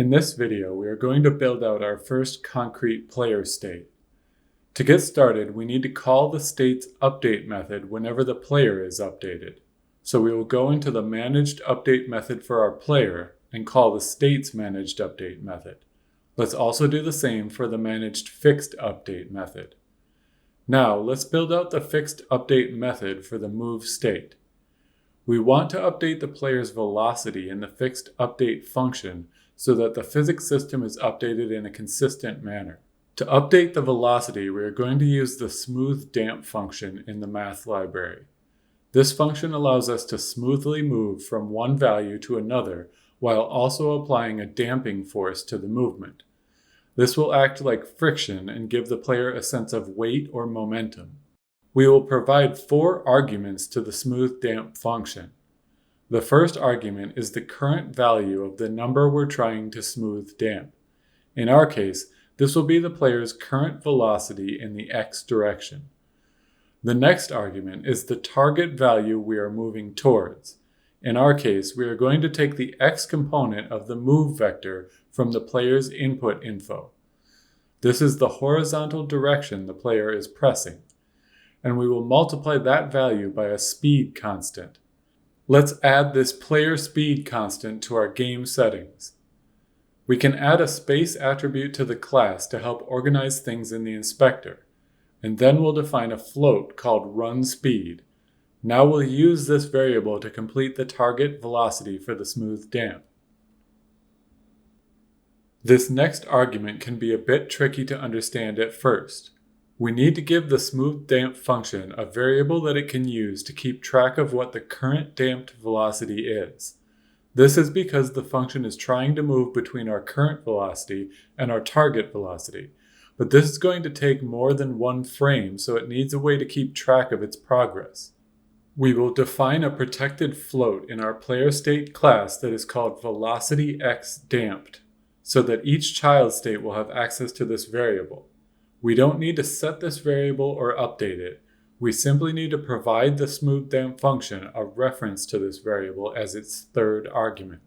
In this video, we are going to build out our first concrete player state. To get started, we need to call the state's update method whenever the player is updated. So we will go into the managed update method for our player and call the state's managed update method. Let's also do the same for the managed fixed update method. Now, let's build out the fixed update method for the move state. We want to update the player's velocity in the fixed update function so that the physics system is updated in a consistent manner. To update the velocity, we are going to use the smooth damp function in the math library. This function allows us to smoothly move from one value to another while also applying a damping force to the movement. This will act like friction and give the player a sense of weight or momentum. We will provide 4 arguments to the smooth damp function. The first argument is the current value of the number we're trying to smooth damp. In our case, this will be the player's current velocity in the x direction. The next argument is the target value we are moving towards. In our case, we are going to take the x component of the move vector from the player's input info. This is the horizontal direction the player is pressing, and we will multiply that value by a speed constant. Let's add this player speed constant to our game settings. We can add a space attribute to the class to help organize things in the inspector, and then we'll define a float called runSpeed. Now we'll use this variable to complete the target velocity for the smooth damp. This next argument can be a bit tricky to understand at first. We need to give the smooth damp function a variable that it can use to keep track of what the current damped velocity is. This is because the function is trying to move between our current velocity and our target velocity, but this is going to take more than one frame, so it needs a way to keep track of its progress. We will define a protected float in our player state class that is called VelocityXDamped, so that each child state will have access to this variable. We don't need to set this variable or update it. We simply need to provide the smooth damp function a reference to this variable as its third argument.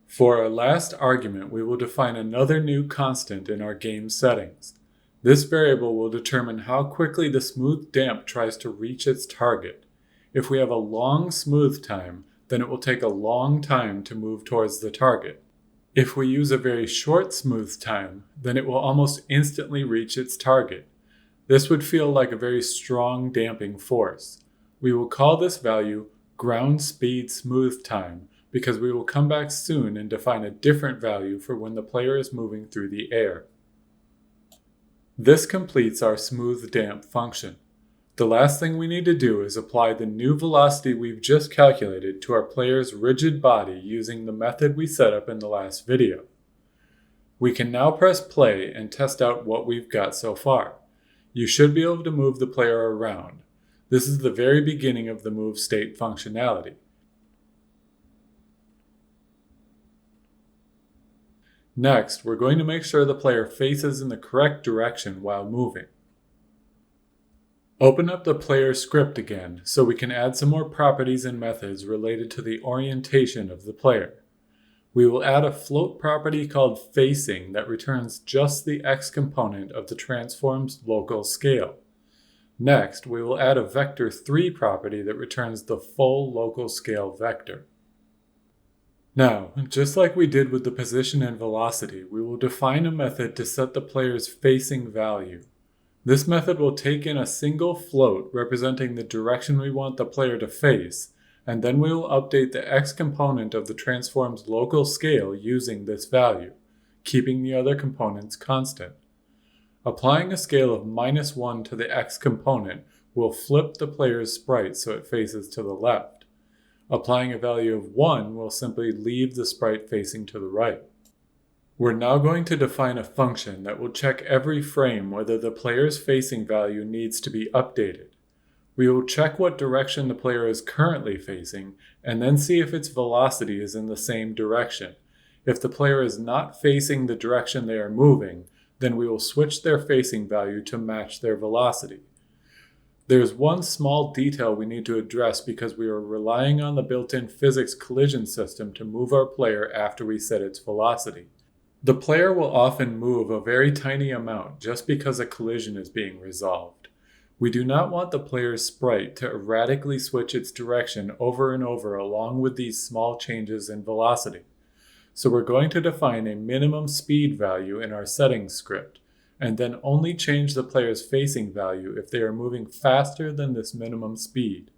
For our last argument, we will define another new constant in our game settings. This variable will determine how quickly the smooth damp tries to reach its target. If we have a long smooth time, then it will take a long time to move towards the target. If we use a very short smooth time, then it will almost instantly reach its target. This would feel like a very strong damping force. We will call this value ground speed smooth time because we will come back soon and define a different value for when the player is moving through the air. This completes our smooth damp function. The last thing we need to do is apply the new velocity we've just calculated to our player's rigid body using the method we set up in the last video. We can now press play and test out what we've got so far. You should be able to move the player around. This is the very beginning of the move state functionality. Next, we're going to make sure the player faces in the correct direction while moving. Open up the player script again so we can add some more properties and methods related to the orientation of the player. We will add a float property called facing that returns just the x component of the transform's local scale. Next, we will add a vector3 property that returns the full local scale vector. Now, just like we did with the position and velocity, we will define a method to set the player's facing value. This method will take in a single float representing the direction we want the player to face, and then we will update the x component of the transform's local scale using this value, keeping the other components constant. Applying a scale of -1 to the x component will flip the player's sprite so it faces to the left. Applying a value of 1 will simply leave the sprite facing to the right. We're now going to define a function that will check every frame whether the player's facing value needs to be updated. We will check what direction the player is currently facing and then see if its velocity is in the same direction. If the player is not facing the direction they are moving, then we will switch their facing value to match their velocity. There's one small detail we need to address because we are relying on the built-in physics collision system to move our player after we set its velocity. The player will often move a very tiny amount just because a collision is being resolved. We do not want the player's sprite to erratically switch its direction over and over along with these small changes in velocity. So we're going to define a minimum speed value in our settings script, and then only change the player's facing value if they are moving faster than this minimum speed.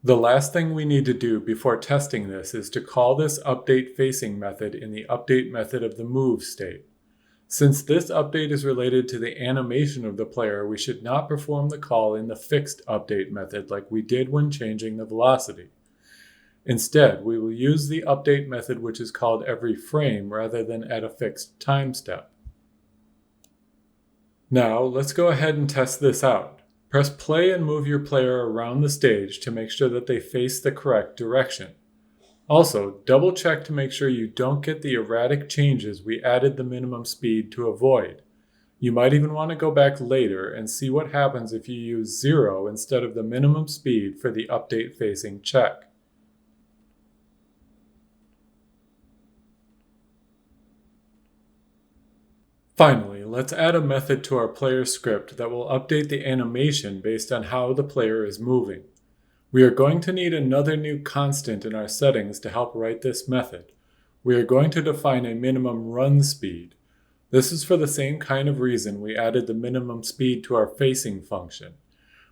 The last thing we need to do before testing this is to call this update facing method in the update method of the move state. Since this update is related to the animation of the player, we should not perform the call in the fixed update method like we did when changing the velocity. Instead, we will use the update method which is called every frame rather than at a fixed time step. Now, let's go ahead and test this out. Press play and move your player around the stage to make sure that they face the correct direction. Also, double check to make sure you don't get the erratic changes we added the minimum speed to avoid. You might even want to go back later and see what happens if you use 0 instead of the minimum speed for the update facing check. Finally, let's add a method to our player script that will update the animation based on how the player is moving. We are going to need another new constant in our settings to help write this method. We are going to define a minimum run speed. This is for the same kind of reason we added the minimum speed to our facing function.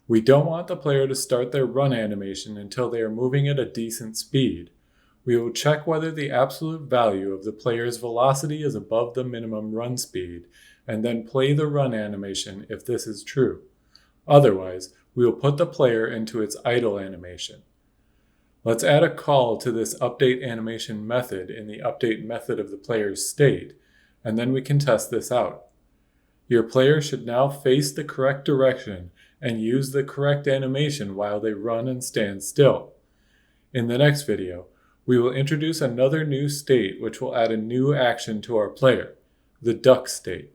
We don't want the player to start their run animation until they are moving at a decent speed. We will check whether the absolute value of the player's velocity is above the minimum run speed, and then play the run animation if this is true. Otherwise, we will put the player into its idle animation. Let's add a call to this update animation method in the update method of the player's state, and then we can test this out. Your player should now face the correct direction and use the correct animation while they run and stand still. In the next video, we will introduce another new state which will add a new action to our player, the duck state.